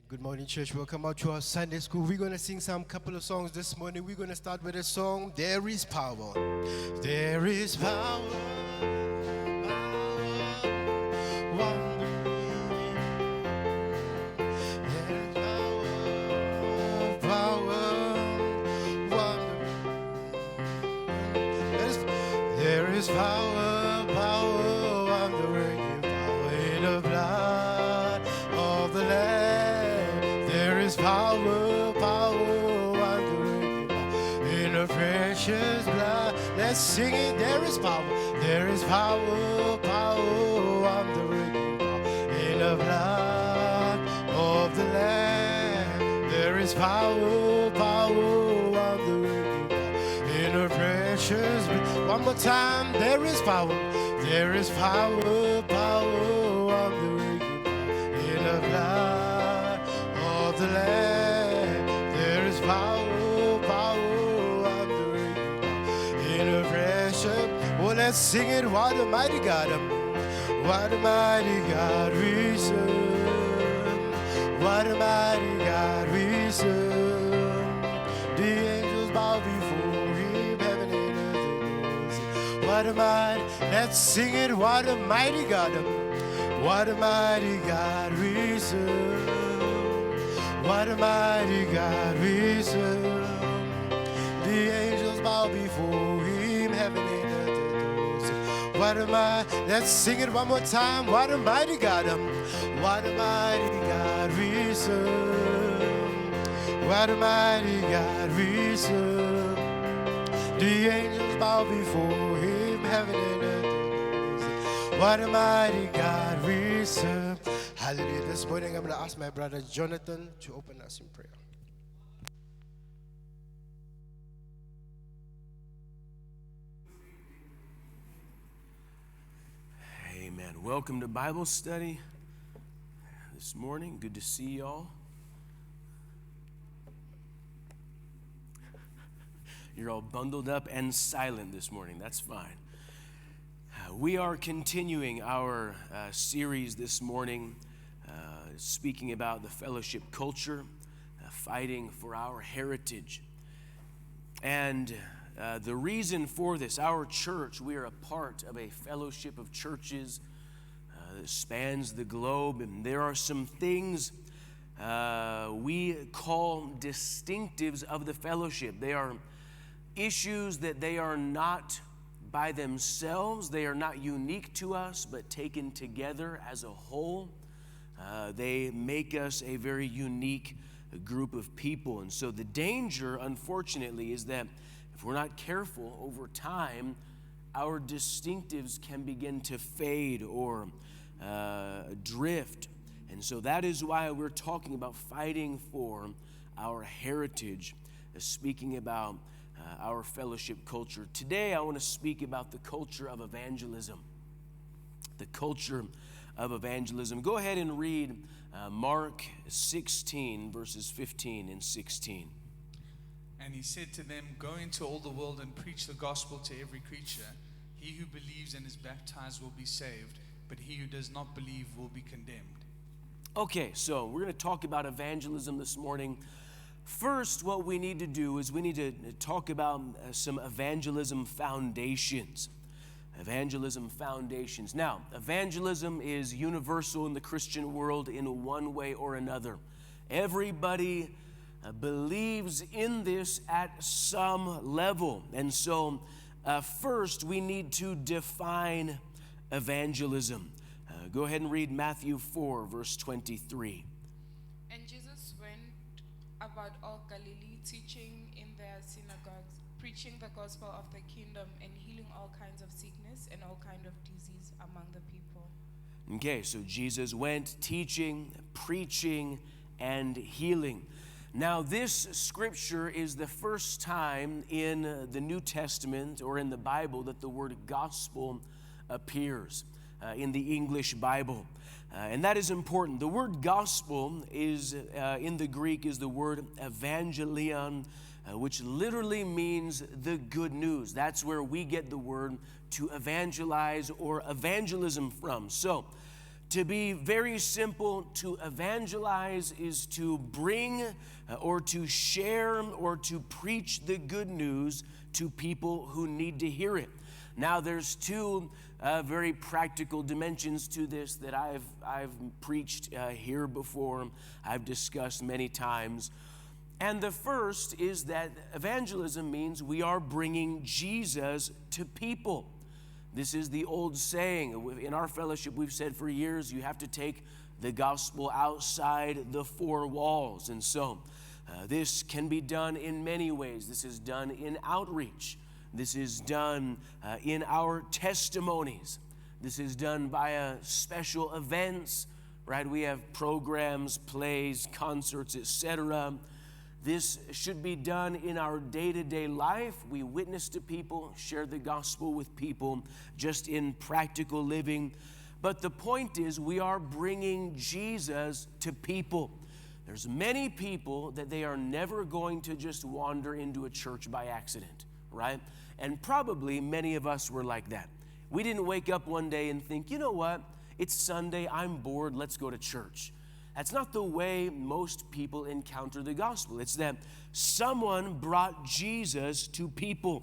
Good morning, church. Welcome out to our Sunday school. We're going to sing some couple of songs this morning. We're going to start with a song, There is Power. There is power. Wonder. There is power, power, wondering power in the blood of the Lamb. There is power, power, wondering in the precious blood. Let's sing it. There is power, power, wondering in the blood of the Lamb. There is power, wondering in the precious blood. One more time, there is power, wondering in the blood of the Lamb. There is power, wondering in the precious. Oh, let's sing it. What a mighty God, what a mighty God we serve. What a mighty God we serve. The angels bow before him, heaven and earth. What a mighty, let's sing it. What a mighty God, what a mighty God we serve. What a mighty God we serve. The angels bow before him, heaven and earth. What a mighty, let's sing it one more time. What a mighty God, what a mighty God we serve. What a mighty God we serve. The angels bow before him, heaven and earth. What a mighty God we serve. Hallelujah. This morning I'm going to ask my brother Jonathan to open us in prayer. Amen. Welcome to Bible study this morning. Good to see y'all. You're all bundled up and silent this morning. That's fine. We are continuing our series this morning, speaking about the fellowship culture, fighting for our heritage. And the reason for this, our church, we are a part of a fellowship of churches that spans the globe, and there are some things we call distinctives of the fellowship. They are issues that they are not by themselves, they are not unique to us, but taken together as a whole, they make us a very unique group of people. And so the danger, unfortunately, is that if we're not careful over time, our distinctives can begin to fade or drift. And so that is why we're talking about fighting for our heritage, speaking about our fellowship culture. Today, I want to speak about the culture of evangelism. The culture of evangelism. Go ahead and read Mark 16, verses 15 and 16. And he said to them, "Go into all the world and preach the gospel to every creature. He who believes and is baptized will be saved, but he who does not believe will be condemned." Okay, so we're going to talk about evangelism this morning. First, what we need to do is we need to talk about some evangelism foundations. Evangelism foundations. Now, evangelism is universal in the Christian world in one way or another. Everybody believes in this at some level. And so, first, we need to define evangelism. Go ahead and read Matthew 4, verse 23. And Jesus went about all Galilee, teaching in their synagogues, preaching the gospel of the kingdom, and healing all kinds of sickness and all kinds of disease among the people. Okay, so Jesus went teaching, preaching, and healing. Now, this scripture is the first time in the New Testament or in the Bible that the word gospel appears in the English Bible. And that is important. The word gospel is, in the Greek, is the word evangelion, which literally means the good news. That's where we get the word to evangelize or evangelism from. So, To be very simple, to evangelize is to bring or to share or to preach the good news to people who need to hear it. Now, there's two very practical dimensions to this that I've preached here before, I've discussed many times. And the first is that evangelism means we are bringing Jesus to people. This is the old saying. In our fellowship, we've said for years, you have to take the gospel outside the four walls. And so this can be done in many ways. This is done in outreach. This is done in our testimonies. This is done via special events, right? We have programs, plays, concerts, etc. This should be done in our day-to-day life. We witness to people, share the gospel with people, just in practical living. But the point is, we are bringing Jesus to people. There's many people that they are never going to just wander into a church by accident, right? And probably many of us were like that. We didn't wake up one day and think, you know what? It's Sunday, I'm bored, let's go to church. That's not the way most people encounter the gospel. It's that someone brought Jesus to people.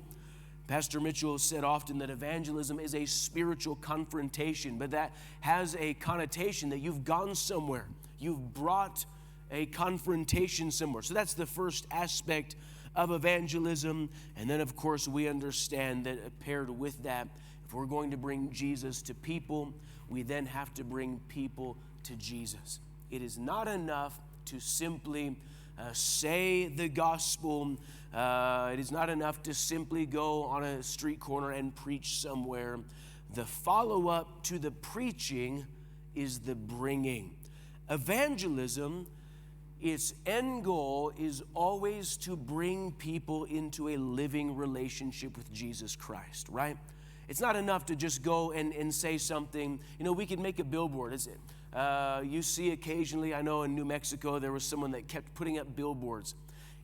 Pastor Mitchell said often that evangelism is a spiritual confrontation, but that has a connotation that you've gone somewhere. You've brought a confrontation somewhere. So that's the first aspect of evangelism. And then, of course, we understand that paired with that, if we're going to bring Jesus to people, we then have to bring people to Jesus. It is not enough to simply say the gospel. It is not enough to simply go on a street corner and preach somewhere. The follow-up to the preaching is the bringing. Evangelism, its end goal is always to bring people into a living relationship with Jesus Christ, right? It's not enough to just go and say something. You know, we could make a billboard. You see occasionally, I know in New Mexico, there was someone that kept putting up billboards.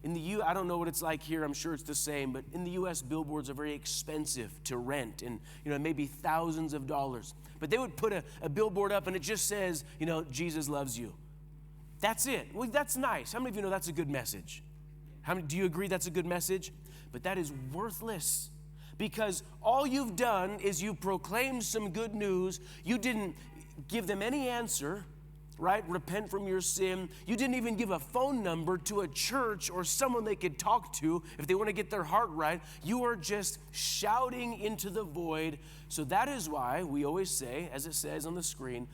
In the I don't know what it's like here, I'm sure it's the same, but in the U.S., billboards are very expensive to rent and, you know, maybe thousands of dollars. But they would put a billboard up and it just says, you know, Jesus loves you. That's it. Well, that's nice. How many of you know that's a good message? Do you agree that's a good message? But that is worthless because all you've done is you proclaimed some good news. You didn't give them any answer, right? Repent from your sin. You didn't even give a phone number to a church or someone they could talk to if they want to get their heart right. You are just shouting into the void. So that is why we always say, as it says on the screen,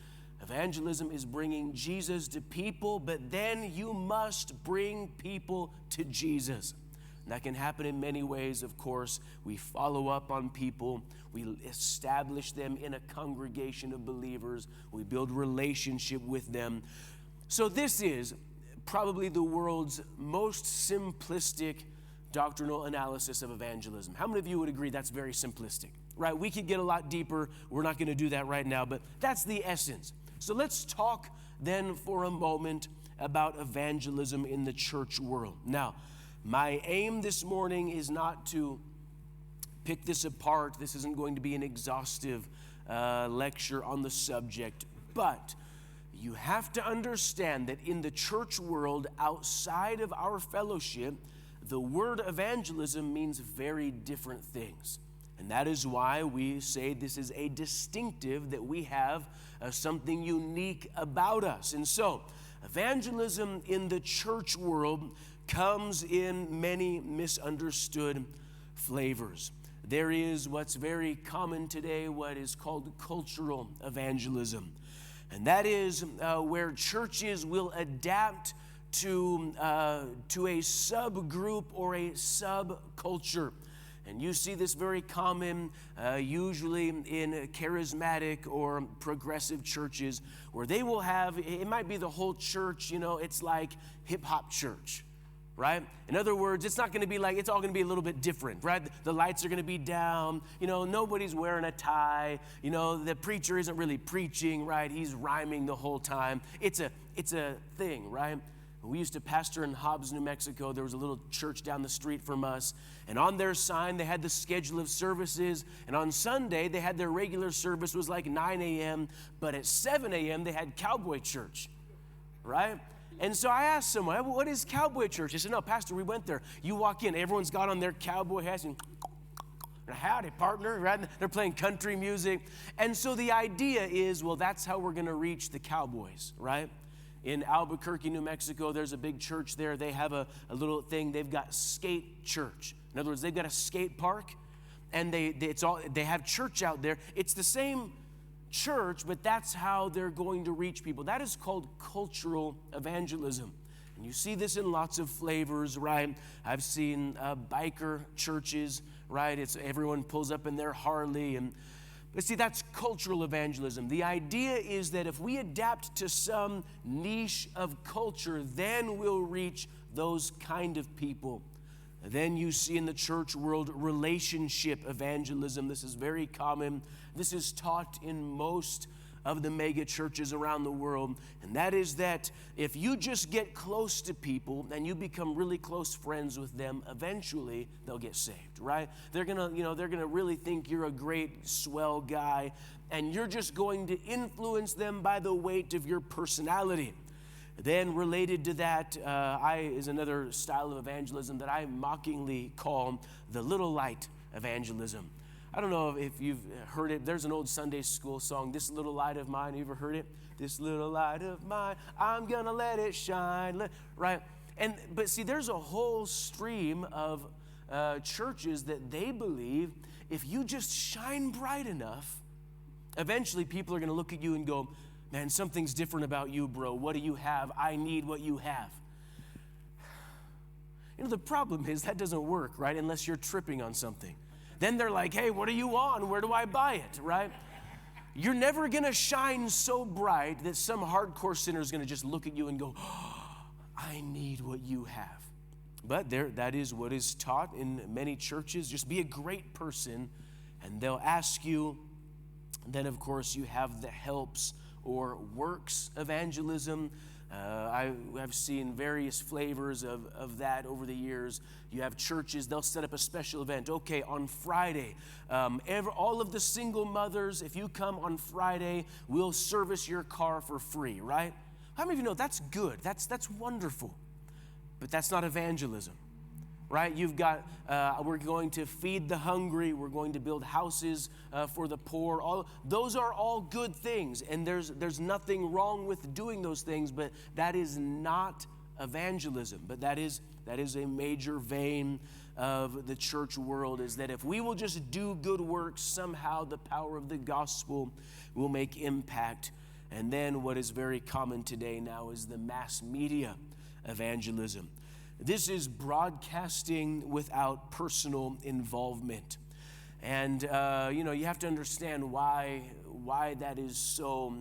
evangelism is bringing Jesus to people, but then you must bring people to Jesus. And that can happen in many ways, of course. We follow up on people. We establish them in a congregation of believers. We build relationship with them. So this is probably the world's most simplistic doctrinal analysis of evangelism. How many of you would agree that's very simplistic? Right? We could get a lot deeper. We're not going to do that right now, but that's the essence. So let's talk then for a moment about evangelism in the church world. Now, my aim this morning is not to pick this apart. This isn't going to be an exhaustive lecture on the subject, but you have to understand that in the church world outside of our fellowship, the word evangelism means very different things. And that is why we say this is a distinctive, that we have something unique about us. And so, evangelism in the church world comes in many misunderstood flavors. There is what's very common today, what is called cultural evangelism. And that is where churches will adapt to a subgroup or a subculture. And you see this very common, usually in charismatic or progressive churches, where they will have, it might be the whole church, you know, it's like hip-hop church, right? In other words, it's not going to be like, it's all going to be a little bit different, right? The lights are going to be down, you know, nobody's wearing a tie, you know, the preacher isn't really preaching, right? He's rhyming the whole time. It's a thing, right? We used to pastor in Hobbs, New Mexico. There was a little church down the street from us. And on their sign, they had the schedule of services. And on Sunday, they had their regular service was like 9 a.m. But at 7 a.m., they had cowboy church, right? And so I asked someone, what is cowboy church? They said, no, Pastor, we went there. You walk in, everyone's got on their cowboy hats and howdy, partner, right? They're playing country music. And so the idea is, well, that's how we're going to reach the cowboys, right? In Albuquerque, New Mexico, there's a big church there. They have a little thing. They've got skate church. In other words, they've got a skate park, and they have church out there. It's the same church, but that's how they're going to reach people. That is called cultural evangelism. And you see this in lots of flavors, right? I've seen biker churches, right? It's everyone pulls up in their Harley but see, that's cultural evangelism. The idea is that if we adapt to some niche of culture, then we'll reach those kind of people. Then you see in the church world relationship evangelism. This is very common. This is taught in most of the mega churches around the world. And that is that if you just get close to people and you become really close friends with them, eventually they'll get saved, right? They're gonna really think you're a great, swell guy, and you're just going to influence them by the weight of your personality. Then related to that is another style of evangelism that I mockingly call the little light evangelism. I don't know if you've heard it. There's an old Sunday school song, This Little Light of Mine. You ever heard it? This little light of mine, I'm gonna let it shine, right? But see, there's a whole stream of churches that they believe if you just shine bright enough, eventually people are gonna look at you and go, man, something's different about you, bro. What do you have? I need what you have. You know, the problem is that doesn't work, right? Unless you're tripping on something. Then they're like, hey, what are you on? Where do I buy it, right? You're never going to shine so bright that some hardcore sinner is going to just look at you and go, oh, I need what you have. But that is what is taught in many churches. Just be a great person, and they'll ask you. Then, of course, you have the helps or works evangelism. I have seen various flavors of that over the years. You have churches, they'll set up a special event. Okay, on Friday, all of the single mothers, if you come on Friday, we'll service your car for free, right? How many of you know that's good? That's wonderful. But that's not evangelism, right? You've got, we're going to feed the hungry. We're going to build houses for the poor. Those are all good things, and there's nothing wrong with doing those things, but that is not evangelism. But that is a major vein of the church world, is that if we will just do good works, somehow the power of the gospel will make impact. And then what is very common today now is the mass media evangelism. This is broadcasting without personal involvement. And, you have to understand why that is so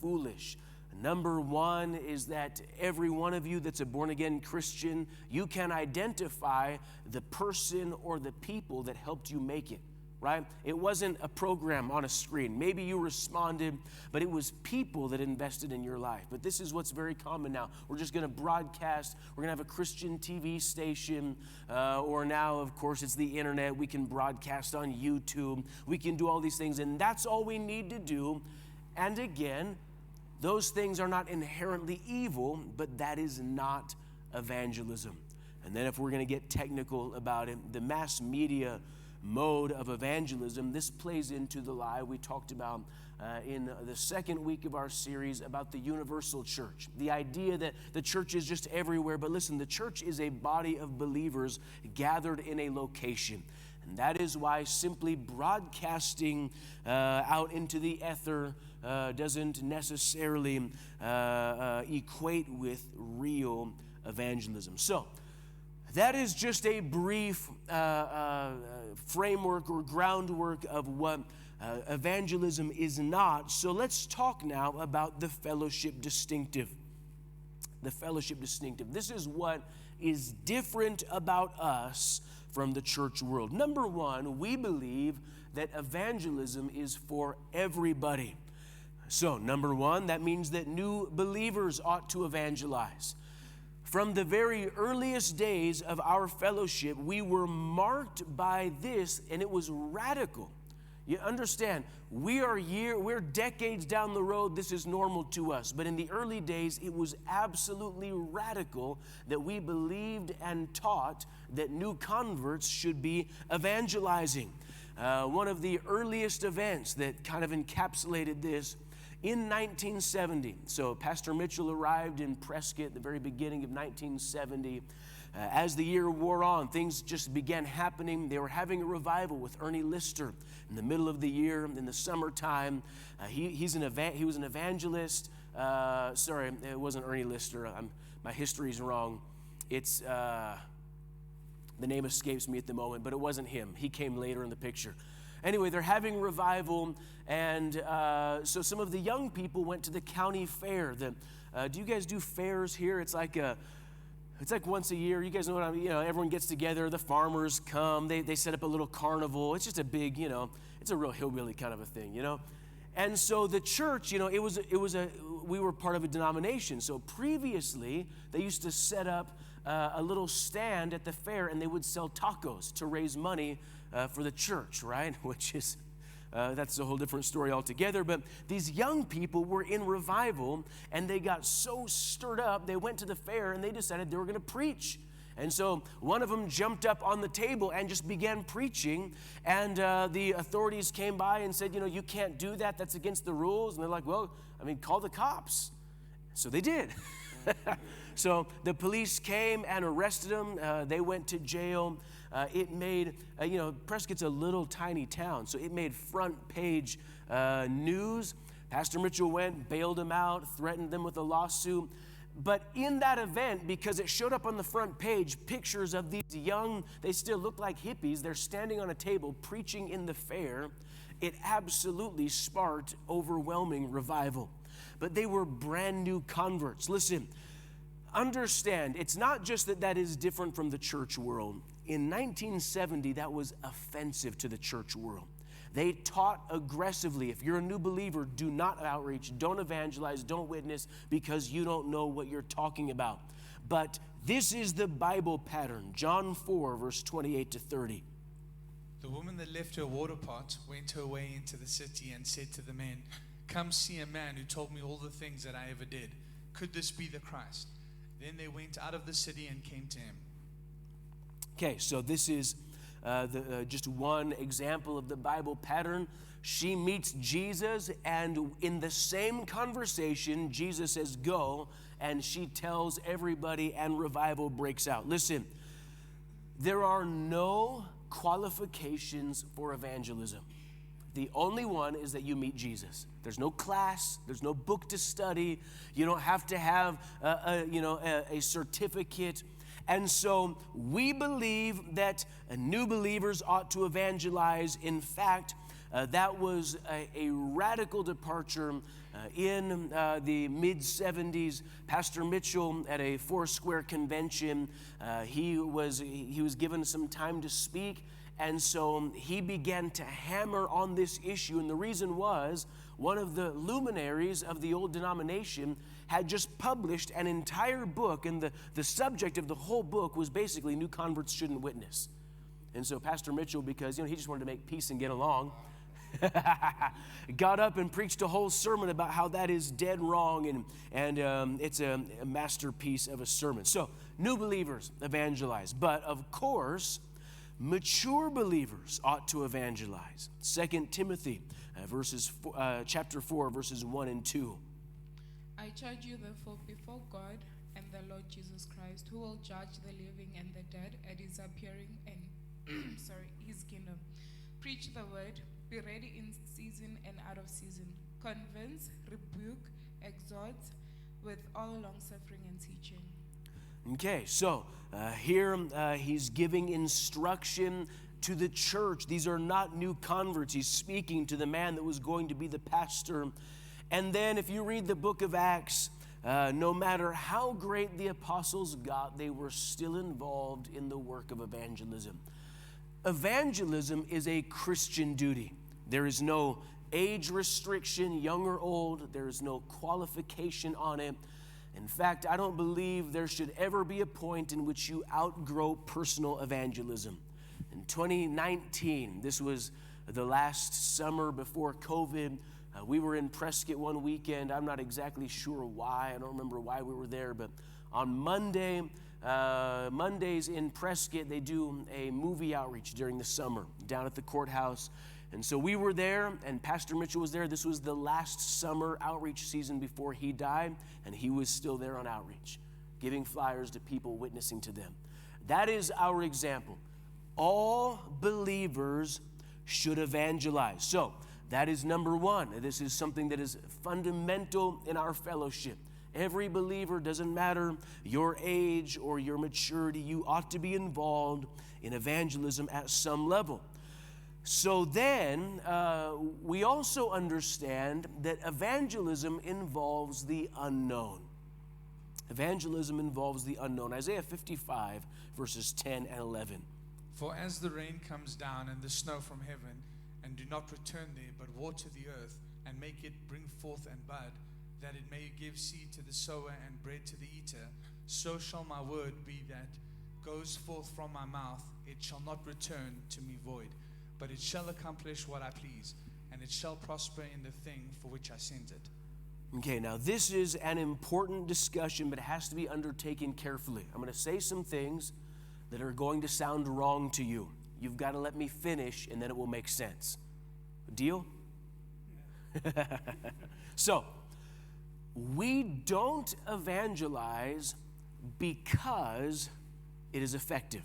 foolish. Number one is that every one of you that's a born-again Christian, you can identify the person or the people that helped you make it, right? It wasn't a program on a screen. Maybe you responded, but it was people that invested in your life. But this is what's very common now. We're just going to broadcast. We're going to have a Christian TV station, or now, of course, it's the internet. We can broadcast on YouTube. We can do all these things, and that's all we need to do. And again, those things are not inherently evil, but that is not evangelism. And then if we're going to get technical about it, the mass media mode of evangelism, this plays into the lie we talked about in the second week of our series about the universal church. The idea that the church is just everywhere, but listen, the church is a body of believers gathered in a location. And that is why simply broadcasting out into the ether doesn't necessarily equate with real evangelism. So, that is just a brief framework or groundwork of what evangelism is not. So let's talk now about the fellowship distinctive. The fellowship distinctive. This is what is different about us from the church world. Number one, we believe that evangelism is for everybody. So, number one, that means that new believers ought to evangelize. From the very earliest days of our fellowship, we were marked by this, and it was radical. You understand, we're decades down the road, this is normal to us. But in the early days, it was absolutely radical that we believed and taught that new converts should be evangelizing. One of the earliest events that kind of encapsulated this in 1970. So Pastor Mitchell arrived in Prescott at the very beginning of 1970. As the year wore on, things just began happening. They were having a revival with Ernie Lister in the middle of the year, in the summertime. He was an evangelist. Sorry, it wasn't Ernie Lister. My history's wrong. It's the name escapes me at the moment, but it wasn't him. He came later in the picture. Anyway, they're having revival, and so some of the young people went to the county fair. Do you guys do fairs here? It's like once a year. You guys know what I mean? Everyone gets together. The farmers come. They set up a little carnival. It's just a big, it's a real hillbilly kind of a thing, And so the church, we were part of a denomination. So previously, they used to set up a little stand at the fair, and they would sell tacos to raise money for the church, right? Which is, that's a whole different story altogether. But these young people were in revival, and they got so stirred up, they went to the fair, and they decided they were going to preach. And so one of them jumped up on the table and just began preaching. And the authorities came by and said, you can't do that. That's against the rules. And they're like, well, call the cops. So they did. So the police came and arrested him. They went to jail. It made, Prescott's a little tiny town, so it made front page news. Pastor Mitchell went, bailed him out, threatened them with a lawsuit. But in that event, because it showed up on the front page, pictures of these young, they still look like hippies, they're standing on a table preaching in the fair, it absolutely sparked overwhelming revival. But they were brand new converts. Listen, understand, it's not just that is different from the church world. In 1970, that was offensive to the church world. They taught aggressively, if you're a new believer, do not outreach, don't evangelize, don't witness, because you don't know what you're talking about. But this is the Bible pattern, John 4, verse 28 to 30. The woman that left her water pot went her way into the city and said to the men, "Come see a man who told me all the things that I ever did. Could this be the Christ?" Then they went out of the city and came to him. Okay, so this is just one example of the Bible pattern. She meets Jesus, and in the same conversation, Jesus says, "Go," and she tells everybody, and revival breaks out. Listen, there are no qualifications for evangelism. The only one is that you meet Jesus. There's no class. There's no book to study. You don't have to have a certificate. And so we believe that new believers ought to evangelize. In fact, that was a radical departure in the mid-'70s. Pastor Mitchell, at a Foursquare convention, he was given some time to speak. And so he began to hammer on this issue. And the reason was, one of the luminaries of the old denomination had just published an entire book, and the subject of the whole book was basically new converts shouldn't witness. And so Pastor Mitchell, because he just wanted to make peace and get along, got up and preached a whole sermon about how that is dead wrong, and it's a masterpiece of a sermon. So new believers evangelize, but of course, mature believers ought to evangelize. 2 Timothy chapter 4, verses 1 and 2. I charge you therefore before God and the Lord Jesus Christ, who will judge the living and the dead at his appearing and his kingdom. Preach the word, be ready in season and out of season. Convince, rebuke, exhort with all long-suffering and teaching. Okay, so here he's giving instruction to the church. These are not new converts. He's speaking to the man that was going to be the pastor. And then if you read the book of Acts, no matter how great the apostles got, they were still involved in the work of evangelism. Evangelism is a Christian duty. There is no age restriction, young or old. There is no qualification on it. In fact, I don't believe there should ever be a point in which you outgrow personal evangelism. In 2019, this was the last summer before COVID, we were in Prescott one weekend. I'm not exactly sure why. I don't remember why we were there, but on Mondays in Prescott, they do a movie outreach during the summer down at the courthouse. And so we were there, and Pastor Mitchell was there. This was the last summer outreach season before he died, and he was still there on outreach, giving flyers to people, witnessing to them. That is our example. All believers should evangelize. So that is number one. This is something that is fundamental in our fellowship. Every believer, doesn't matter your age or your maturity, you ought to be involved in evangelism at some level. So then, we also understand that evangelism involves the unknown. Evangelism involves the unknown. Isaiah 55, verses 10 and 11. For as the rain comes down and the snow from heaven, and do not return there, but water the earth, and make it bring forth and bud, that it may give seed to the sower and bread to the eater, so shall my word be that goes forth from my mouth. It shall not return to me void, but it shall accomplish what I please, and it shall prosper in the thing for which I sent it. Okay, now this is an important discussion, but it has to be undertaken carefully. I'm going to say some things that are going to sound wrong to you. You've got to let me finish, and then it will make sense. Deal? So, we don't evangelize because it is effective.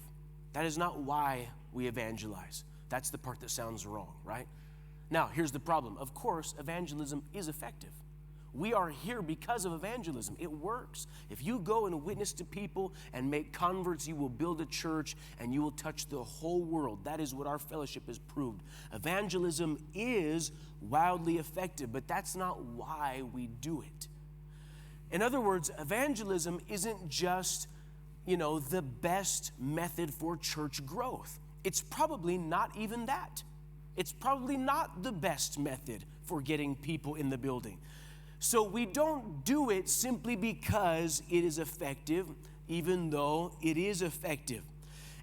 That is not why we evangelize. That's the part that sounds wrong, right? Now, here's the problem. Of course, evangelism is effective. We are here because of evangelism. It works. If you go and witness to people and make converts, you will build a church and you will touch the whole world. That is what our fellowship has proved. Evangelism is wildly effective, but that's not why we do it. In other words, evangelism isn't just, the best method for church growth. It's probably not even that. It's probably not the best method for getting people in the building. So we don't do it simply because it is effective, even though it is effective.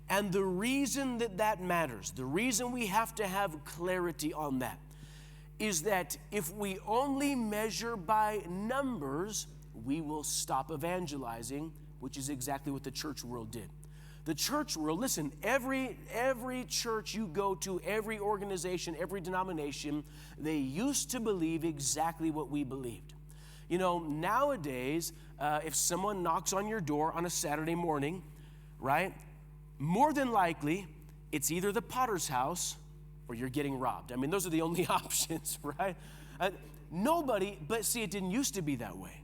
And the reason that matters, the reason we have to have clarity on that, is that if we only measure by numbers, we will stop evangelizing, which is exactly what the church world did. The church world, listen, every church you go to, every organization, every denomination, they used to believe exactly what we believed. Nowadays, if someone knocks on your door on a Saturday morning, right, more than likely, it's either the potter's house or you're getting robbed. I mean, those are the only options, right? But see, it didn't used to be that way.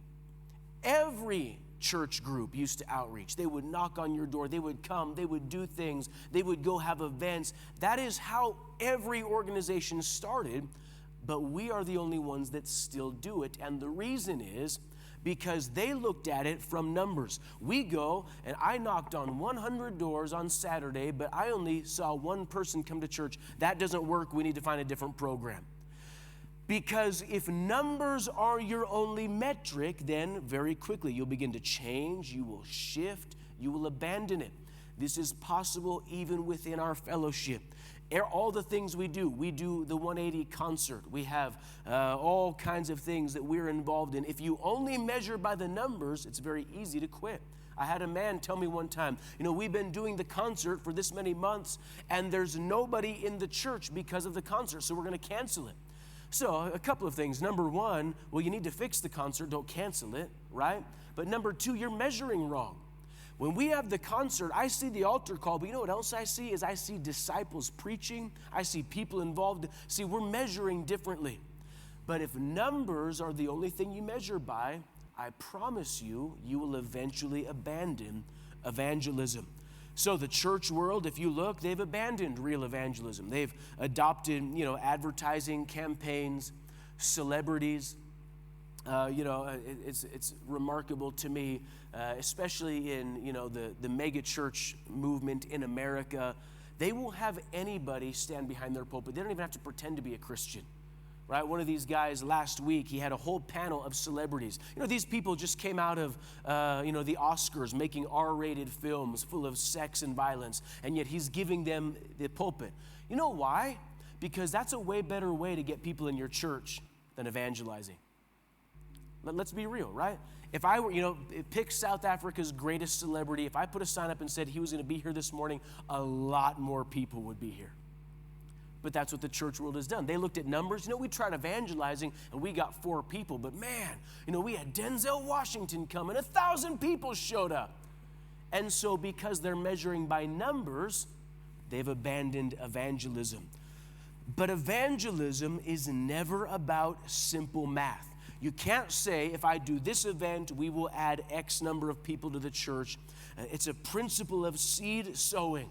Every church group used to outreach. They would knock on your door. They would come. They would do things. They would go have events. That is how every organization started, but we are the only ones that still do it. And the reason is because they looked at it from numbers. We go, and I knocked on 100 doors on Saturday, but I only saw one person come to church. That doesn't work. We need to find a different program. Because if numbers are your only metric, then very quickly you'll begin to change, you will shift, you will abandon it. This is possible even within our fellowship. All the things we do the 180 concert. We have all kinds of things that we're involved in. If you only measure by the numbers, it's very easy to quit. I had a man tell me one time, we've been doing the concert for this many months, and there's nobody in the church because of the concert, so we're going to cancel it. So a couple of things. Number one, well, you need to fix the concert. Don't cancel it, right? But number two, you're measuring wrong. When we have the concert, I see the altar call, but you know what else I see? I see disciples preaching. I see people involved. See, we're measuring differently. But if numbers are the only thing you measure by, I promise you, you will eventually abandon evangelism. So the church world, if you look, they've abandoned real evangelism. They've adopted, advertising campaigns, celebrities. It's remarkable to me, especially in, the mega church movement in America. They will have anybody stand behind their pulpit. They don't even have to pretend to be a Christian. right? One of these guys last week, he had a whole panel of celebrities. These people just came out of, the Oscars making R-rated films full of sex and violence, and yet he's giving them the pulpit. You know why? Because that's a way better way to get people in your church than evangelizing. Let's be real, right? If I were, pick South Africa's greatest celebrity, if I put a sign up and said he was going to be here this morning, a lot more people would be here. But that's what the church world has done. They looked at numbers. We tried evangelizing, and we got 4 people. But man, we had Denzel Washington come, and 1,000 people showed up. And so because they're measuring by numbers, they've abandoned evangelism. But evangelism is never about simple math. You can't say, if I do this event, we will add X number of people to the church. It's a principle of seed sowing.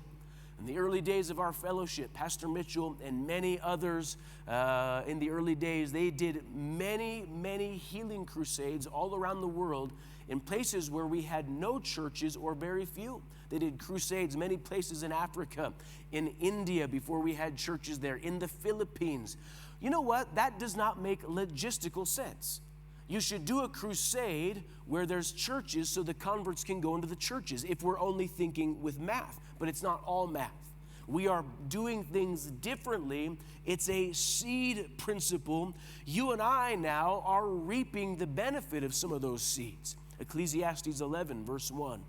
In the early days of our fellowship, Pastor Mitchell and many others in the early days, they did many, many healing crusades all around the world in places where we had no churches or very few. They did crusades many places in Africa, in India before we had churches there, in the Philippines. You know what? That does not make logistical sense. You should do a crusade where there's churches so the converts can go into the churches if we're only thinking with math. But it's not all math. We are doing things differently. It's a seed principle. You and I now are reaping the benefit of some of those seeds. Ecclesiastes 11, verse 1.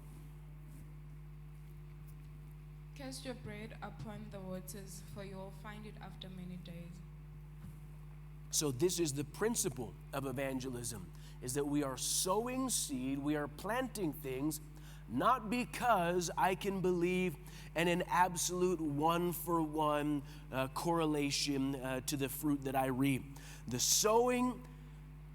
Cast your bread upon the waters, for you will find it after many days. So this is the principle of evangelism, is that we are sowing seed, we are planting things, not because I can believe in an absolute one-for-one correlation to the fruit that I reap. The sowing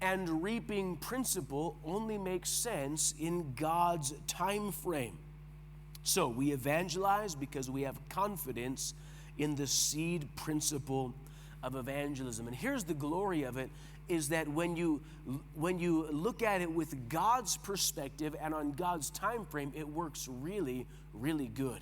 and reaping principle only makes sense in God's time frame. So we evangelize because we have confidence in the seed principle of evangelism. And here's the glory of it, is that when you look at it with God's perspective and on God's time frame, it works really, really good.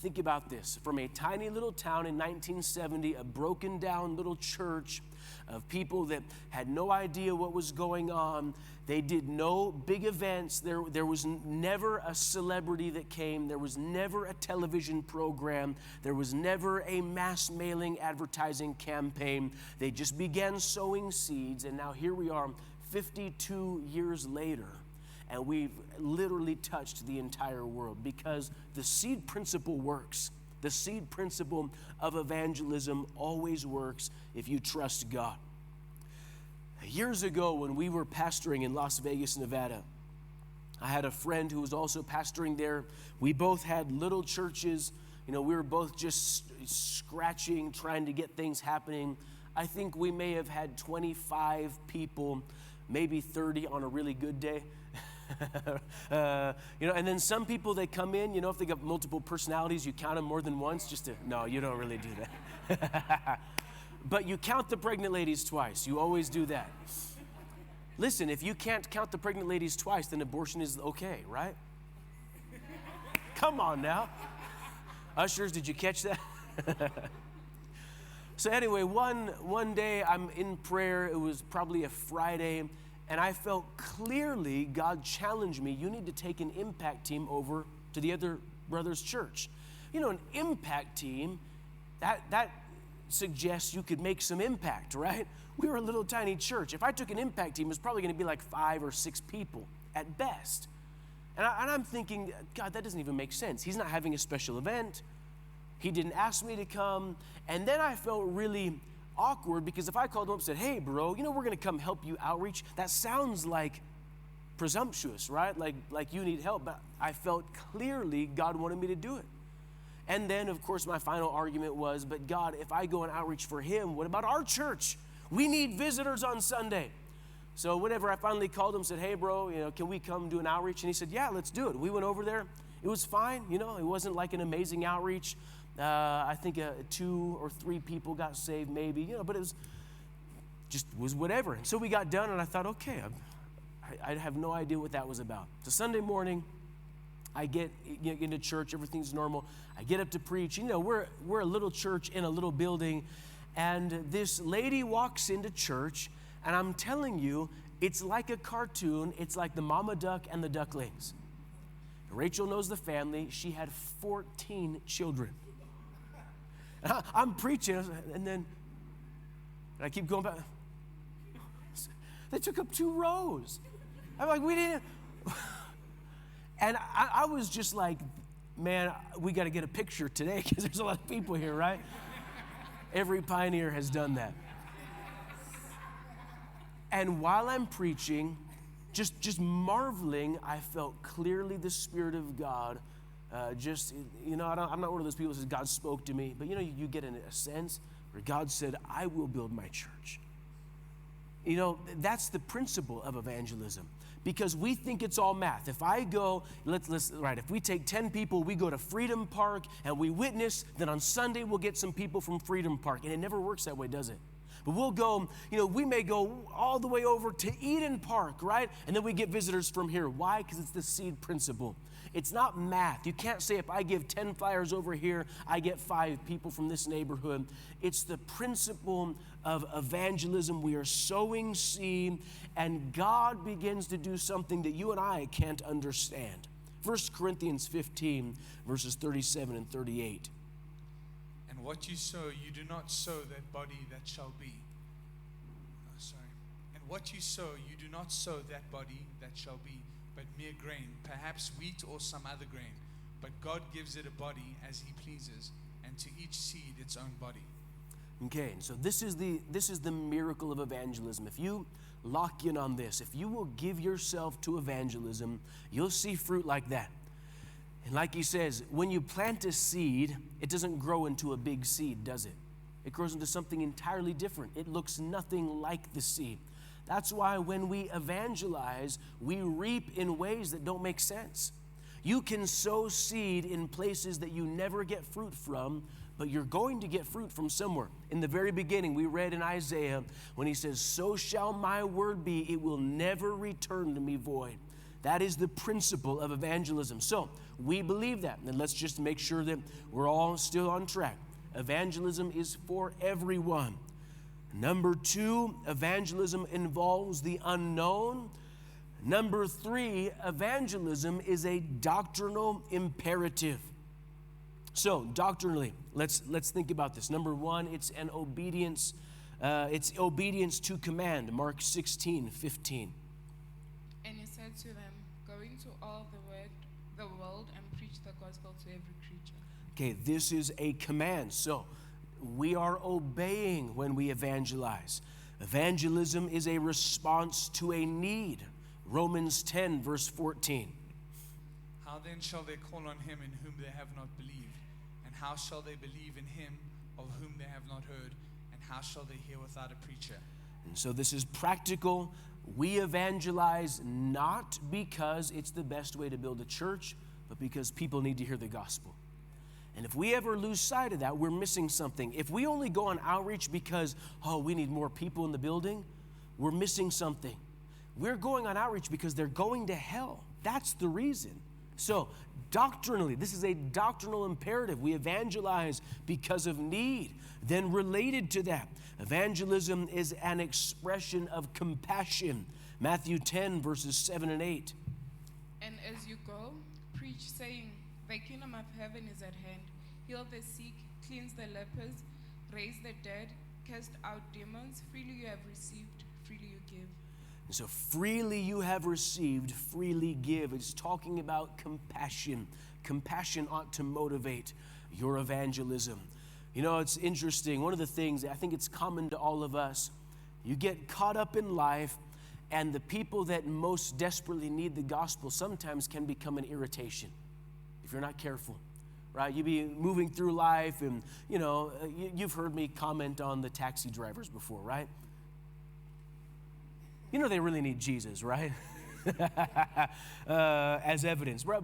Think about this. From a tiny little town in 1970, a broken down little church of people that had no idea what was going on. They did no big events. There was never a celebrity that came. There was never a television program. There was never a mass mailing advertising campaign. They just began sowing seeds, and now here we are 52 years later, and we've literally touched the entire world because the seed principle works. The seed principle of evangelism always works if you trust God. Years ago, when we were pastoring in Las Vegas, Nevada, I had a friend who was also pastoring there. We both had little churches. We were both just scratching, trying to get things happening. I think we may have had 25 people, maybe 30 on a really good day. And then some people, they come in, if they got multiple personalities, you count them more than once no, you don't really do that. But you count the pregnant ladies twice. You always do that. Listen, if you can't count the pregnant ladies twice, then abortion is okay, right? Come on now. Ushers, did you catch that? So anyway, one day I'm in prayer. It was probably a Friday, and I felt clearly God challenged me. You need to take an impact team over to the other brother's church. An impact team, that suggests you could make some impact, right? We were a little tiny church. If I took an impact team, it was probably going to be like 5 or 6 people at best. And I'm thinking, God, that doesn't even make sense. He's not having a special event. He didn't ask me to come. And then I felt really awkward because if I called him up and said, hey, bro, we're going to come help you outreach, that sounds like presumptuous, right? Like you need help. But I felt clearly God wanted me to do it. And then, of course, my final argument was, but God, if I go and outreach for him, what about our church? We need visitors on Sunday. So whenever I finally called him, said, hey, bro, can we come do an outreach? And he said, yeah, let's do it. We went over there. It was fine. It wasn't like an amazing outreach. I think 2 or 3 people got saved maybe, but it was whatever. And so we got done, and I thought, okay, I have no idea what that was about. So Sunday morning, I get into church, everything's normal. I get up to preach. We're a little church in a little building, And this lady walks into church, and I'm telling you, it's like a cartoon. It's like the mama duck and the ducklings. Rachel knows the family. She had 14 children. And I'm preaching, and then I keep going back. They took up 2 rows. I'm like, we didn't. And I was just like, man, we got to get a picture today because there's a lot of people here, right? Every pioneer has done that. And while I'm preaching, just marveling, I felt clearly the Spirit of God. I'm not one of those people who says God spoke to me, but you get in a sense where God said, I will build my church. That's the principle of evangelism, because we think it's all math. If I go, if we take 10 people, we go to Freedom Park and we witness, then on Sunday we'll get some people from Freedom Park. And it never works that way, does it? But we'll go, we may go all the way over to Eden Park, right? And then we get visitors from here. Why? Because it's the seed principle. It's not math. You can't say if I give 10 flyers over here, I get 5 people from this neighborhood. It's the principle of evangelism. We are sowing seed, and God begins to do something that you and I can't understand. 1 Corinthians 15, verses 37 and 38. And what you sow, you do not sow that body that shall be. And what you sow, you do not sow that body that shall be, but mere grain, perhaps wheat or some other grain. But God gives it a body as He pleases, and to each seed its own body. Okay, so this is the miracle of evangelism. If you lock in on this, if you will give yourself to evangelism, you'll see fruit like that. And like he says, when you plant a seed, it doesn't grow into a big seed, does it? It grows into something entirely different. It looks nothing like the seed. That's why when we evangelize, we reap in ways that don't make sense. You can sow seed in places that you never get fruit from, but you're going to get fruit from somewhere. In the very beginning, we read in Isaiah when he says, so shall my word be, it will never return to me void. That is the principle of evangelism. So we believe that. And let's just make sure that we're all still on track. Evangelism is for everyone. Number 2, evangelism involves the unknown. Number 3, evangelism is a doctrinal imperative. So doctrinally, let's think about this. Number 1, it's an obedience. It's obedience to command. Mark 16:15. And he said to them, go into all the world and preach the gospel to every creature. Okay, this is a command. So we are obeying when we evangelize. Evangelism is a response to a need. Romans 10, verse 14. How then shall they call on him in whom they have not believed? And how shall they believe in him of whom they have not heard? And how shall they hear without a preacher? And so this is practical. We evangelize not because it's the best way to build a church, but because people need to hear the gospel. And if we ever lose sight of that, we're missing something. If we only go on outreach because, we need more people in the building, we're missing something. We're going on outreach because they're going to hell. That's the reason. So doctrinally, this is a doctrinal imperative. We evangelize because of need. Then related to that, evangelism is an expression of compassion. Matthew 10, verses 7 and 8. And as you go, preach, saying, the kingdom of heaven is at hand. Heal the sick, cleanse the lepers, raise the dead, cast out demons. Freely you have received, freely you give. And so freely you have received, freely give. It's talking about compassion. Compassion ought to motivate your evangelism. It's interesting. One of the things, I think it's common to all of us, you get caught up in life, and the people that most desperately need the gospel sometimes can become an irritation if you're not careful, right? You be moving through life, and, you've heard me comment on the taxi drivers before, right? They really need Jesus, right? As evidence, right?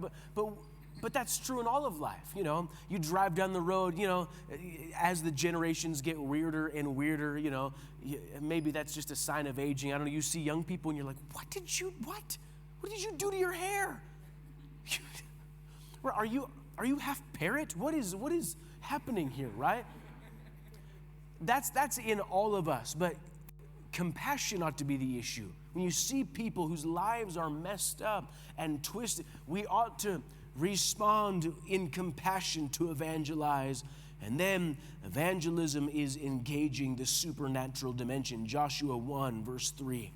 But that's true in all of life. You drive down the road, as the generations get weirder and weirder, maybe that's just a sign of aging. I don't know. You see young people and you're like, what did you do to your hair? Are you half parrot? What is happening here, right? that's in all of us, but compassion ought to be the issue. When you see people whose lives are messed up and twisted, we ought to respond in compassion to evangelize. And then evangelism is engaging the supernatural dimension. Joshua 1, verse 3.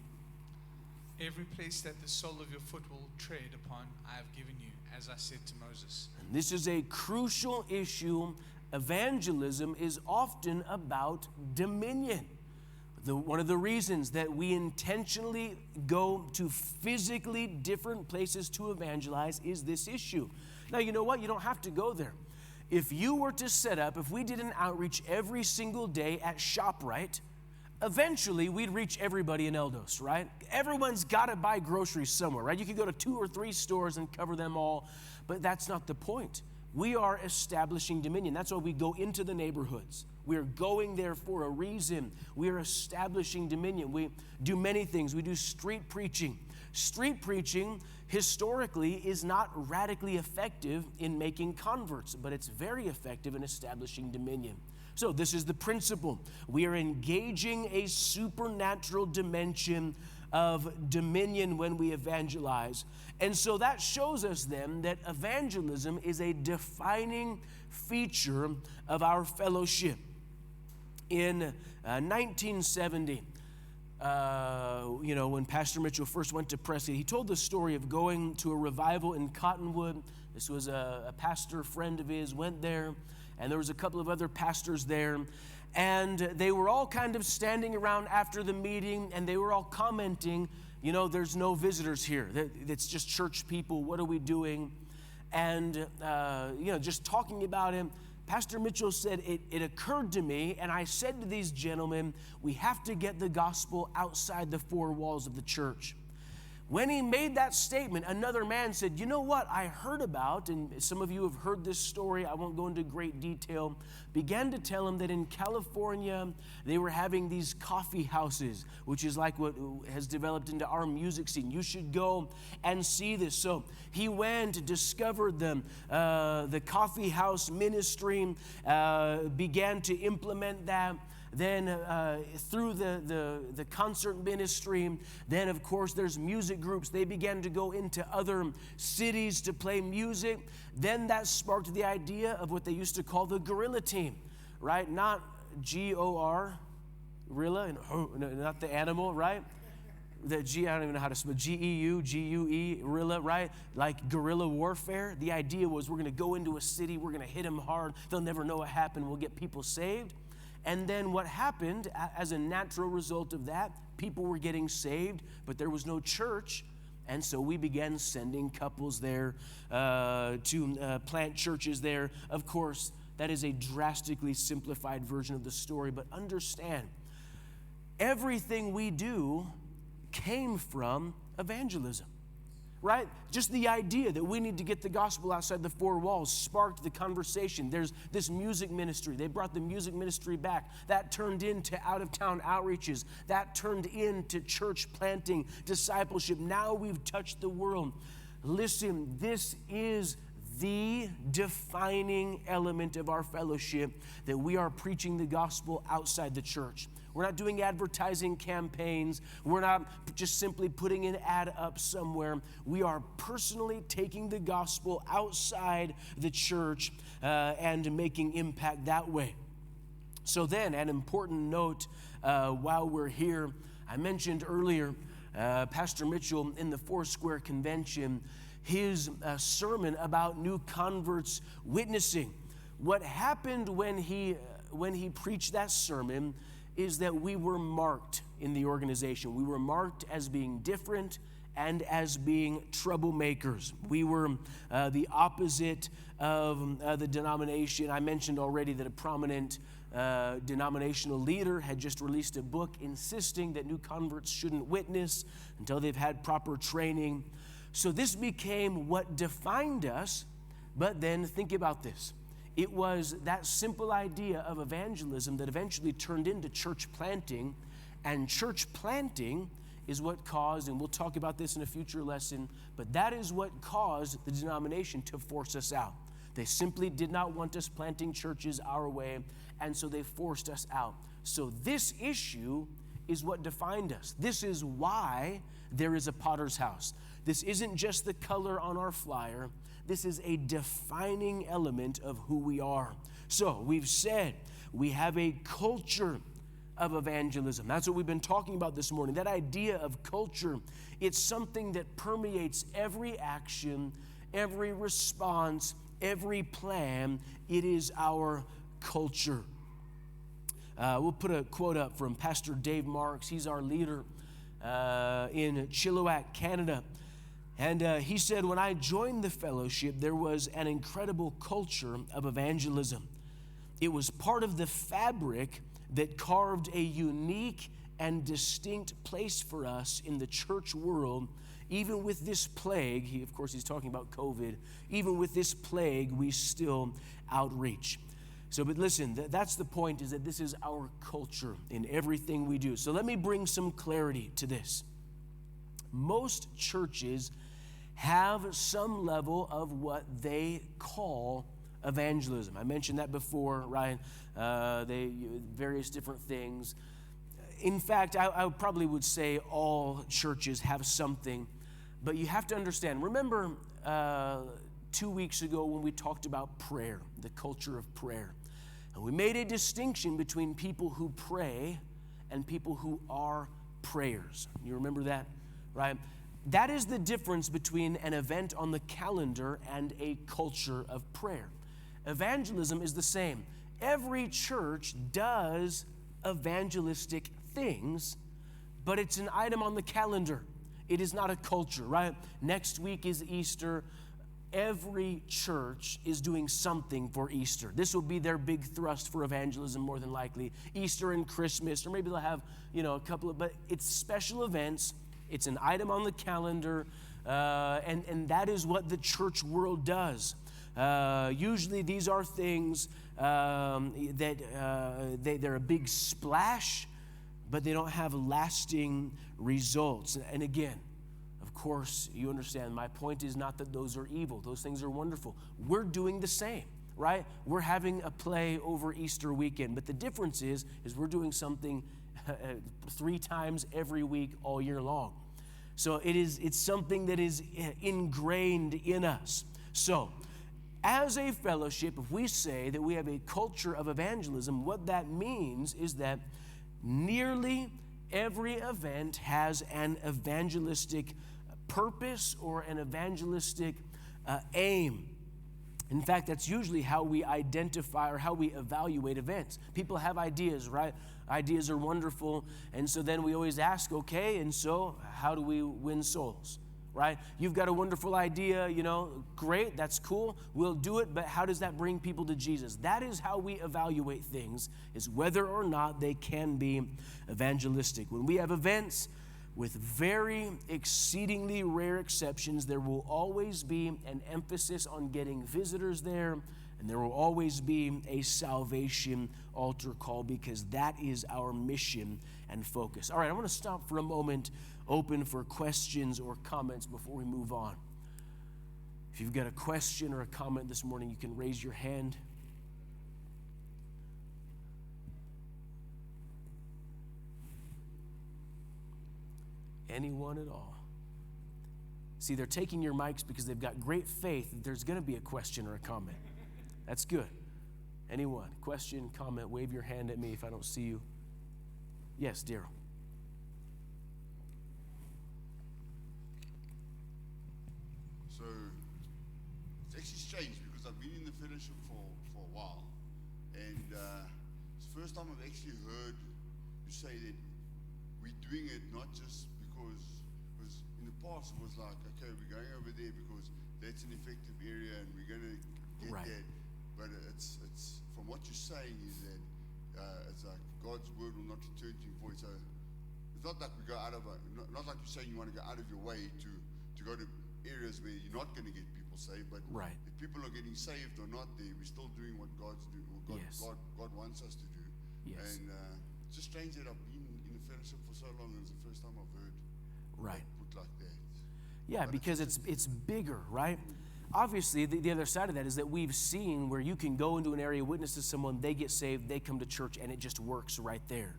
Every place that the sole of your foot will tread upon, I have given you, as I said to Moses. And this is a crucial issue. Evangelism is often about dominion. One of the reasons that we intentionally go to physically different places to evangelize is this issue. Now, you know what? You don't have to go there. If you were to set up, if we did an outreach every single day at ShopRite, eventually we'd reach everybody in Eldos, right? Everyone's got to buy groceries somewhere, right? You could go to 2 or 3 stores and cover them all, but that's not the point. We are establishing dominion. That's why we go into the neighborhoods. We are going there for a reason. We are establishing dominion. We do many things. We do street preaching. Street preaching, historically, is not radically effective in making converts, but it's very effective in establishing dominion. So this is the principle. We are engaging a supernatural dimension of dominion when we evangelize. And so that shows us then that evangelism is a defining feature of our fellowship. In 1970, when Pastor Mitchell first went to Prescott, he told the story of going to a revival in Cottonwood. This was a pastor friend of his, went there, and there was a couple of other pastors there. And they were all kind of standing around after the meeting, and they were all commenting, there's no visitors here. It's just church people. What are we doing? And, just talking about him. Pastor Mitchell said, it occurred to me, and I said to these gentlemen, we have to get the gospel outside the 4 walls of the church. When he made that statement, another man said, you know what I heard about, and some of you have heard this story, I won't go into great detail, began to tell him that in California, they were having these coffee houses, which is like what has developed into our music scene. You should go and see this. So he went, discovered the coffee house ministry, began to implement that. Then through the concert ministry, then of course there's music groups. They began to go into other cities to play music. Then that sparked the idea of what they used to call the guerrilla team, right? Not G-O-R, gorilla, not the animal, right? I don't even know how to spell, G-E-U, G-U-E, guerrilla, right? Like guerrilla warfare. The idea was we're going to go into a city, we're going to hit them hard, they'll never know what happened, we'll get people saved. And then what happened as a natural result of that, people were getting saved, but there was no church. And so we began sending couples there to plant churches there. Of course, that is a drastically simplified version of the story, but understand, everything we do came from evangelism. Right? Just the idea that we need to get the gospel outside the 4 walls sparked the conversation. There's this music ministry. They brought the music ministry back. That turned into out-of-town outreaches. That turned into church planting, discipleship. Now we've touched the world. Listen, this is the defining element of our fellowship, that we are preaching the gospel outside the church. We're not doing advertising campaigns. We're not just simply putting an ad up somewhere. We are personally taking the gospel outside the church and making impact that way. So then, an important note while we're here, I mentioned earlier, Pastor Mitchell in the Foursquare Convention, his sermon about new converts witnessing. What happened when he preached that sermon is that we were marked in the organization. We were marked as being different and as being troublemakers. We were the opposite of the denomination. I mentioned already that a prominent denominational leader had just released a book insisting that new converts shouldn't witness until they've had proper training. So this became what defined us, but then think about this. It was that simple idea of evangelism that eventually turned into church planting, and church planting is what caused, and we'll talk about this in a future lesson, but that is what caused the denomination to force us out. They simply did not want us planting churches our way, and so they forced us out. So this issue is what defined us. This is why there is a potter's house. This isn't just the color on our flyer. This is a defining element of who we are. So we've said we have a culture of evangelism. That's what we've been talking about this morning. That idea of culture, it's something that permeates every action, every response, every plan. It is our culture. We'll put a quote up from Pastor Dave Marks. He's our leader in Chilliwack, Canada. And he said, when I joined the fellowship, there was an incredible culture of evangelism. It was part of the fabric that carved a unique and distinct place for us in the church world. Even with this plague, of course he's talking about COVID, even with this plague, we still outreach. So, but listen, that's the point, is that this is our culture in everything we do. So let me bring some clarity to this. Most churches have some level of what they call evangelism. I mentioned that before, Ryan. Various different things. In fact, I probably would say all churches have something, but you have to understand. Remember 2 weeks ago when we talked about prayer, the culture of prayer, and we made a distinction between people who pray and people who are prayers. You remember that, right? That is the difference between an event on the calendar and a culture of prayer. Evangelism is the same. Every church does evangelistic things, but it's an item on the calendar. It is not a culture, right? Next week is Easter. Every church is doing something for Easter. This will be their big thrust for evangelism, more than likely. Easter and Christmas, or maybe they'll have, a couple of, but it's special events. It's an item on the calendar, and that is what the church world does. Usually these are things that they're a big splash, but they don't have lasting results. And again, of course, you understand, my point is not that those are evil. Those things are wonderful. We're doing the same, right? We're having a play over Easter weekend, but the difference is we're doing something 3 times every week all year long. So it's something that is ingrained in us. So as a fellowship, if we say that we have a culture of evangelism, what that means is that nearly every event has an evangelistic purpose or an evangelistic aim. In fact, that's usually how we identify or how we evaluate events. People have ideas, right? Ideas are wonderful. And so then we always ask, okay, and so how do we win souls, right? You've got a wonderful idea, great, that's cool. We'll do it, but how does that bring people to Jesus? That is how we evaluate things, is whether or not they can be evangelistic. When we have events, with very exceedingly rare exceptions, there will always be an emphasis on getting visitors there, and there will always be a salvation altar call, because that is our mission and focus. All right, I want to stop for a moment, open for questions or comments before we move on. If you've got a question or a comment this morning, you can raise your hand. Anyone at all? See, they're taking your mics because they've got great faith that there's going to be a question or a comment. That's good. Anyone? Question, comment, wave your hand at me if I don't see you. Yes, Daryl. So it's actually strange because I've been in the fellowship for a while, and it's the first time I've actually heard you say that we're doing it not just because in the past it was like, okay, we're going over there because that's an effective area and we're going to get right. that. But it's from what you're saying is that it's like God's word will not return to you void. So it's not like we go out of not like you're saying you want to go out of your way to go to areas where you're not going to get people saved, but right. if people are getting saved or not there, we're still doing what God's doing, what God wants us to do. Yes. And it's just strange that I've been in the fellowship for so long, and it's the first time I've heard right. put like that. Yeah, but because it's bigger, right? obviously, the other side of that is that we've seen where you can go into an area, witness to someone, they get saved, they come to church, and it just works right there.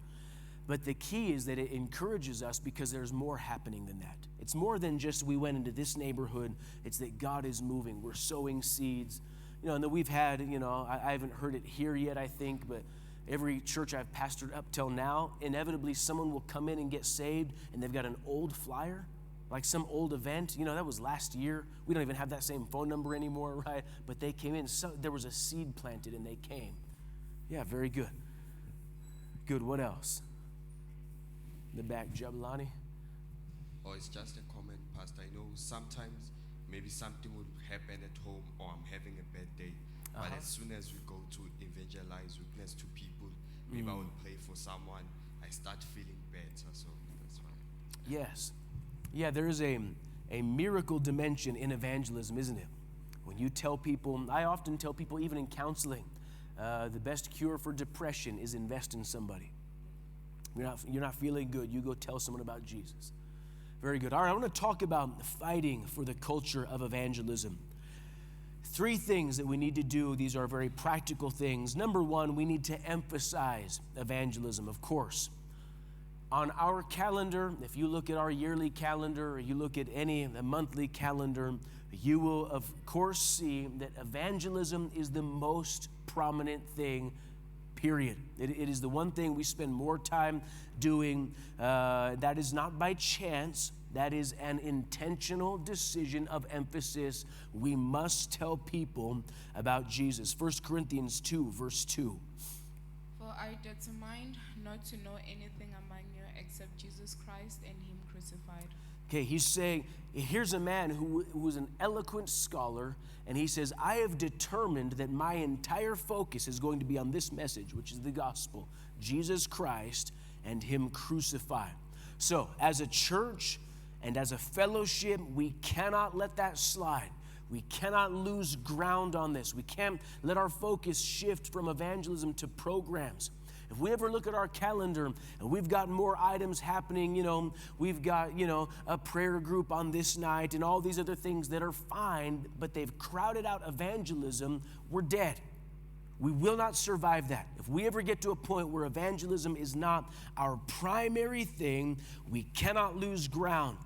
But the key is that it encourages us because there's more happening than that. It's more than just we went into this neighborhood. It's that God is moving. We're sowing seeds. And that we've had, I haven't heard it here yet, I think, but every church I've pastored up till now, inevitably someone will come in and get saved, and they've got an old flyer, like some old event. That was last year. We don't even have that same phone number anymore, right? But they came in. So there was a seed planted, and they came. Yeah, very good. Good. What else? In the back, Jablani. Or it's just a comment, Pastor. I know sometimes maybe something would happen at home, or I'm having a bad day. But as soon as we go to evangelize, witness to people, maybe I will pray for someone, I start feeling better. So that's why. Yes. Yeah, there is a miracle dimension in evangelism, isn't it? When you tell people, I often tell people, even in counseling, the best cure for depression is invest in somebody. You're not feeling good, you go tell someone about Jesus. Very good. All right, I want to talk about fighting for the culture of evangelism. 3 things that we need to do. These are very practical things. Number 1, we need to emphasize evangelism, of course. On our calendar, if you look at our yearly calendar or you look at any monthly calendar, you will, of course, see that evangelism is the most prominent thing, period. It is the one thing we spend more time doing. That is not by chance. That is an intentional decision of emphasis. We must tell people about Jesus. 1 Corinthians 2, verse 2. For I determined not to know anything among you except Jesus Christ and Him crucified. Okay, he's saying, here's a man who was an eloquent scholar, and he says, I have determined that my entire focus is going to be on this message, which is the gospel, Jesus Christ and Him crucified. So, as a church and as a fellowship, we cannot let that slide. We cannot lose ground on this. We can't let our focus shift from evangelism to programs. If we ever look at our calendar and we've got more items happening, we've got, a prayer group on this night and all these other things that are fine, but they've crowded out evangelism, we're dead. We will not survive that. If we ever get to a point where evangelism is not our primary thing, we cannot lose ground.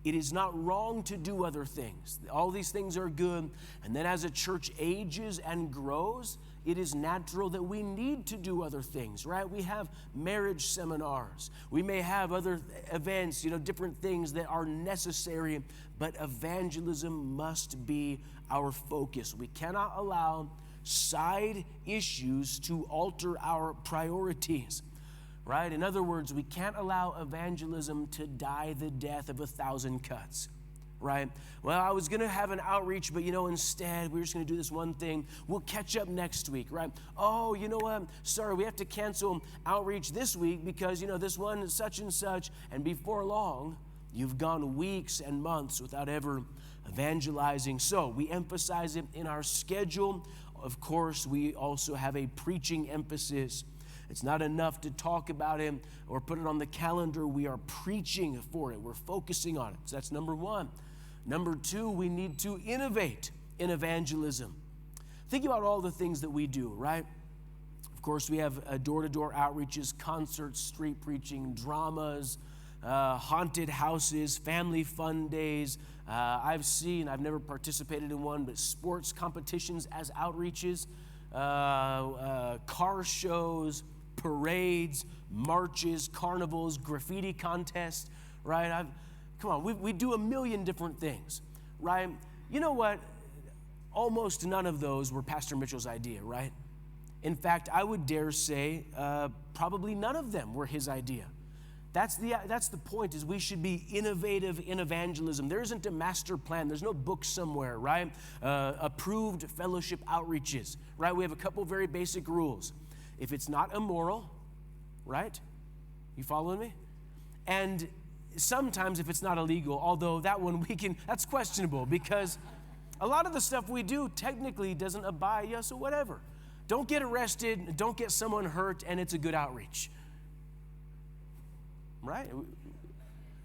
It is not wrong to do other things. All these things are good. And then as a church ages and grows, it is natural that we need to do other things, right? We have marriage seminars. We may have other events, different things that are necessary, but evangelism must be our focus. We cannot allow side issues to alter our priorities. Right? In other words, we can't allow evangelism to die the death of 1,000 cuts, right? Well, I was going to have an outreach, but, instead, we're just going to do this one thing. We'll catch up next week, right? Oh, you know what? Sorry, we have to cancel outreach this week because, this one is such and such. And before long, you've gone weeks and months without ever evangelizing. So we emphasize it in our schedule. Of course, we also have a preaching emphasis. It's not enough to talk about Him or put it on the calendar. We are preaching for it. We're focusing on it. So that's number 1. Number 2, we need to innovate in evangelism. Think about all the things that we do, right? Of course, we have door-to-door outreaches, concerts, street preaching, dramas, haunted houses, family fun days. I've never participated in one, but sports competitions as outreaches, car shows, parades, marches, carnivals, graffiti contests, right? We do a million different things, right? You know what? Almost none of those were Pastor Mitchell's idea, right? In fact, I would dare say probably none of them were his idea. That's the point, is we should be innovative in evangelism. There isn't a master plan. There's no book somewhere, right? Approved fellowship outreaches, right? We have a couple very basic rules. If it's not immoral, right? You following me? And sometimes if it's not illegal, although that one that's questionable because a lot of the stuff we do technically doesn't abide, so whatever. Don't get arrested, don't get someone hurt, and it's a good outreach. Right?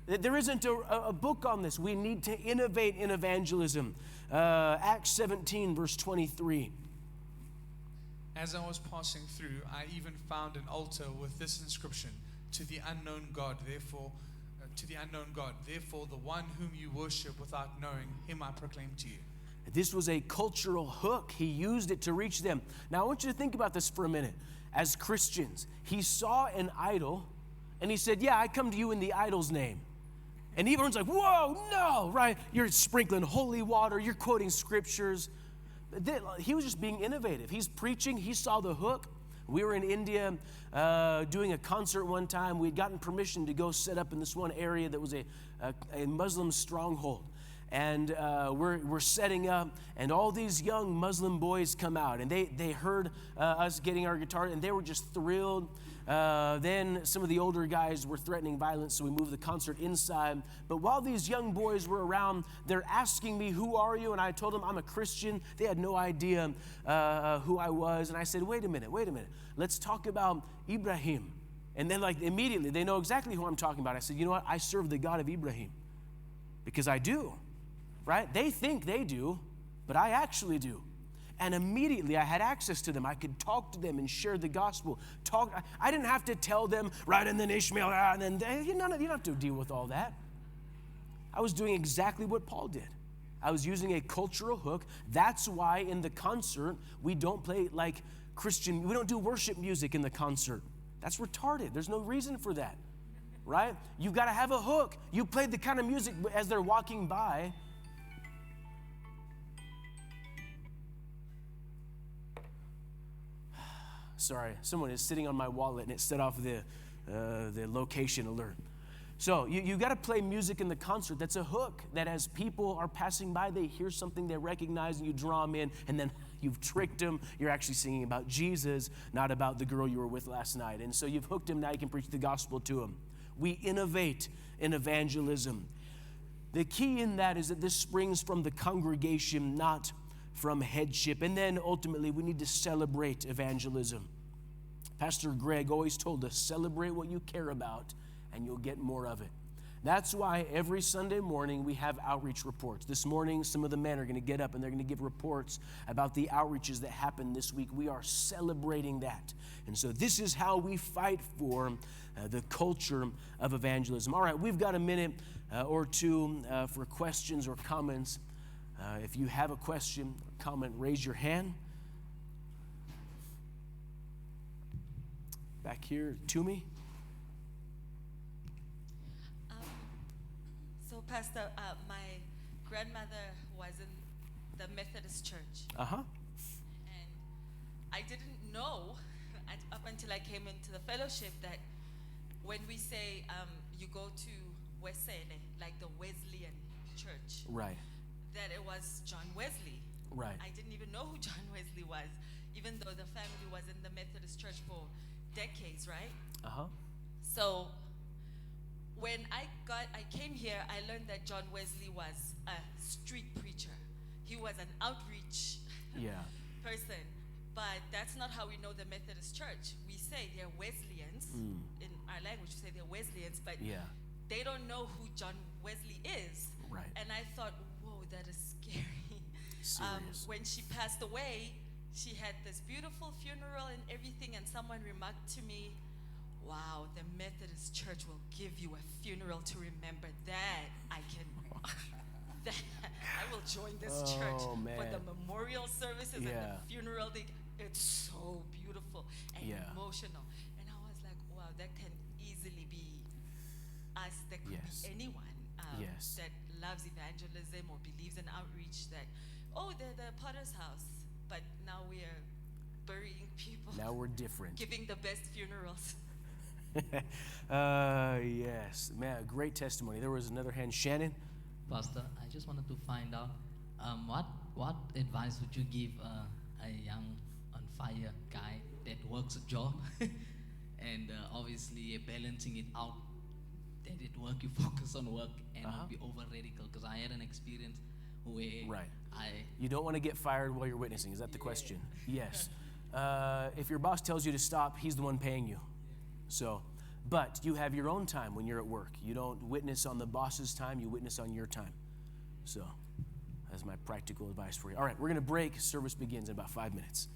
There isn't a book on this. We need to innovate in evangelism. Acts 17, verse 23. As I was passing through, I even found an altar with this inscription: to the unknown God, therefore, the one whom you worship without knowing, him I proclaim to you. This was a cultural hook. He used it to reach them. Now, I want you to think about this for a minute. As Christians, he saw an idol, and he said, yeah, I come to you in the idol's name. And everyone's like, whoa, no, right? You're sprinkling holy water. You're quoting scriptures. He was just being innovative. He's preaching. He saw the hook. We were in India doing a concert one time. We had gotten permission to go set up in this one area that was a Muslim stronghold. And we're setting up, and all these young Muslim boys come out, and they heard us getting our guitar, and they were just thrilled. Then some of the older guys were threatening violence, so we moved the concert inside. But while these young boys were around, they're asking me, who are you? And I told them I'm a Christian. They had no idea who I was. And I said, wait a minute. Let's talk about Ibrahim. And then like immediately, they know exactly who I'm talking about. I said, you know what? I serve the God of Ibrahim. Because I do, right? They think they do, but I actually do. And immediately I had access to them. I could talk to them and share the gospel. I didn't have to tell them, right, and then Ishmael, and then you don't have to deal with all that. I was doing exactly what Paul did. I was using a cultural hook. That's why in the concert, we don't play like Christian, we don't do worship music in the concert. That's retarded. There's no reason for that, right? You've got to have a hook. You played the kind of music as they're walking by. Sorry, someone is sitting on my wallet and it set off the location alert. So you got to play music in the concert that's a hook, that as people are passing by, they hear something they recognize and you draw them in, and then you've tricked them. You're actually singing about Jesus, not about the girl you were with last night. And so you've hooked them, now you can preach the gospel to them. We innovate in evangelism. The key in that is that this springs from the congregation, not from headship. And then ultimately, we need to celebrate evangelism. Pastor Greg always told us, celebrate what you care about, and you'll get more of it. That's why every Sunday morning we have outreach reports. This morning, some of the men are going to get up and they're going to give reports about the outreaches that happened this week. We are celebrating that. And so this is how we fight for the culture of evangelism. All right, we've got a minute or two for questions or comments. If you have a question or comment, raise your hand. Back here, to me. So, Pastor, my grandmother was in the Methodist church. Uh-huh. And I didn't know up until I came into the fellowship that when we say you go to Wesele, like the Wesleyan church, Right. that it was John Wesley. Right. I didn't even know who John Wesley was, even though the family was in the Methodist church for decades, right? Uh-huh. So when I came here, I learned that John Wesley was a street preacher. He was an outreach person. But that's not how we know the Methodist church. We say they're Wesleyans. In our language, we say they're Wesleyans, but they don't know who John Wesley is. Right. And I thought, whoa, that is scary. Serious. When she passed away, she had this beautiful funeral and everything, and someone remarked to me, wow, the Methodist church will give you a funeral to remember that. I will join this church for the memorial services and the funeral. It's so beautiful and emotional. And I was like, wow, that can easily be us. That could be anyone that loves evangelism or believes in outreach, that, they're the Potter's house. But now we are burying people. Now we're different. Giving the best funerals. Yes. Man, great testimony. There was another hand. Shannon? Pastor, I just wanted to find out what advice would you give a young, on fire guy that works a job and obviously balancing it out, that at work you focus on work and not be over radical? Because I had an experience where you don't want to get fired while you're witnessing. Is that the question? Yes. If your boss tells you to stop, he's the one paying you. So, but you have your own time when you're at work. You don't witness on the boss's time, you witness on your time. So, That's my practical advice for you. All right, we're going to break. Service begins in about 5 minutes.